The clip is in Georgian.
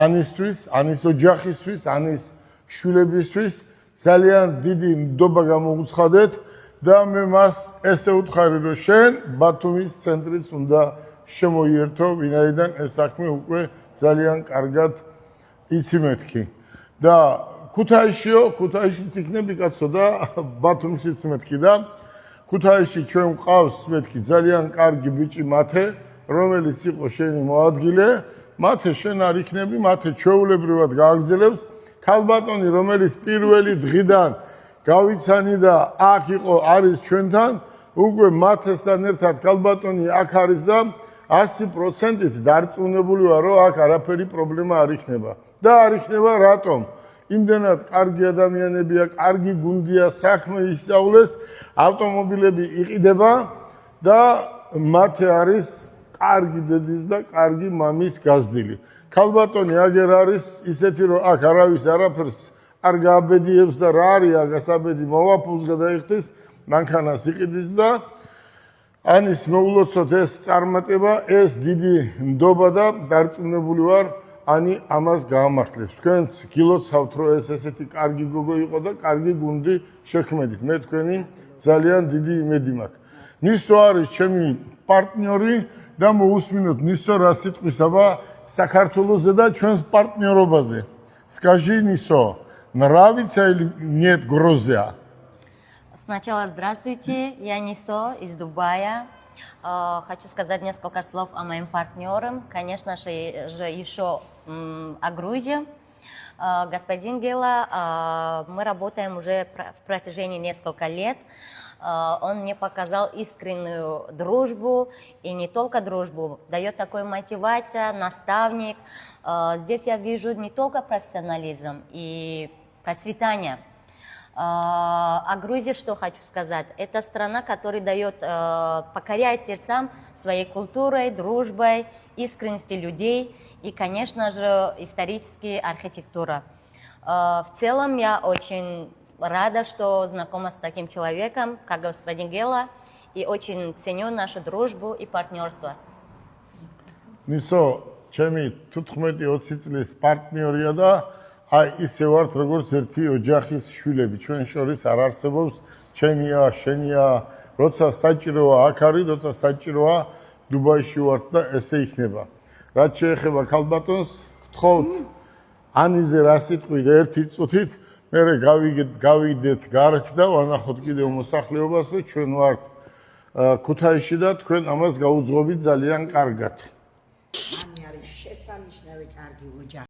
ანისთვის, ანის ოჯახისთვის, ანის შვილებისთვის ძალიან დიდი ნდობა გამოგუცხადეთ და მე მას ესე ვუთხარი, რომ შენ ბათუმის ცენტრიც უნდა შემოიერთო, ვინაიდან ეს საქმე უკვე ძალიან კარგად იცი მეთქი. და ქუთაისშიც იქნები კაცო და ბათუმშიც მეთქი და ქუთაისში ჩვენ ვყავს მეთქი ძალიან კარგი ბიჭი მათე, რომელიც იყო შენი მოადგილე, მათე შენ არ იქნები, მათე ჩვეულებრივად გააგრძელებს ქალბატონი, რომელიც პირველი დღიდან გავიცანი და აქ იყო არის ჩვენთან, უკვე მათესთან ერთად ქალბატონი აქ არის და 100%-ით დარწმუნებული ვარ, რომ აქ არაფერი პრობლემა არ იქნება. და არ იქნება რატომ? იმდენად კარგი ადამიანებია, კარგი გუნდია, საქმე ისწავლეს, ავტომობილები იყიდება და მათე არის კარგი დედის და კარგი მამის გაზრდილი. ქალბატონი აგერ არის ისეთი, რომ აქ არავის არაფერს არ გააბედიებს და რა არის აქ აბედი მოვაფულს გადაიხდის, მანქანას იყიდის და ანის მოულოცოთ ეს წარმატება, ეს დიდი ნდობა და დარწმუნებული ვარ, ani ამას გაამართლებს. თქვენც გილოცავთ, რომ ეს ესეთი კარგი გოგო იყო და კარგი გუნდი შექმედით. მე თქვენი ძალიან დიდი იმედი მაქვს. ნისო არის ჩემი პარტნიორი და მოусმინოთ ნისო რა სიტყვისაბა საქართველოზე და ჩვენს პარტნიორობაზე. Скажи, Нисо, нравится или нет Грузия? Сначала здравствуйте, я Нисо из Дубая. Хочу сказать несколько слов о моем партнере, конечно же еще о Грузии. Господин Гела, мы работаем уже в протяжении нескольких лет. Он мне показал искреннюю дружбу, и не только дружбу, дает такую мотивацию, наставник. Здесь я вижу не только профессионализм и процветание. О Грузии что хочу сказать? Это страна, которая дает, покоряет сердцам своей культурой, дружбой, искренностью людей и, конечно же, исторической архитектурой. В целом я очень рада, что знакома с таким человеком, как господин Гела, и очень ценю нашу дружбу и партнерство. Нисо, ჩემი 15-20 წლის პარტნიორია და აი ისე ვართ როგორც ერთი ოჯახის შვილები. ჩვენ შორის არ არსებობს ჩემია, შენია, როცა საჭიროა აქ არის, როცა საჭიროა დუბაიში ვართ და ესე იქნება. რაც შეეხება ქალბატონს, გთხოვთ ანიზე რა სიტყვი და ერთი წუთით მერე გავიდეთ გარეთ და ვანახოთ კიდევ მოსახლეობას, რომ ჩვენ ვართ ქუთაისში და თქვენ ამას გაუძღობთ ძალიან კარგად. ამი არის შესანიშნავი კარგი ოჯახი.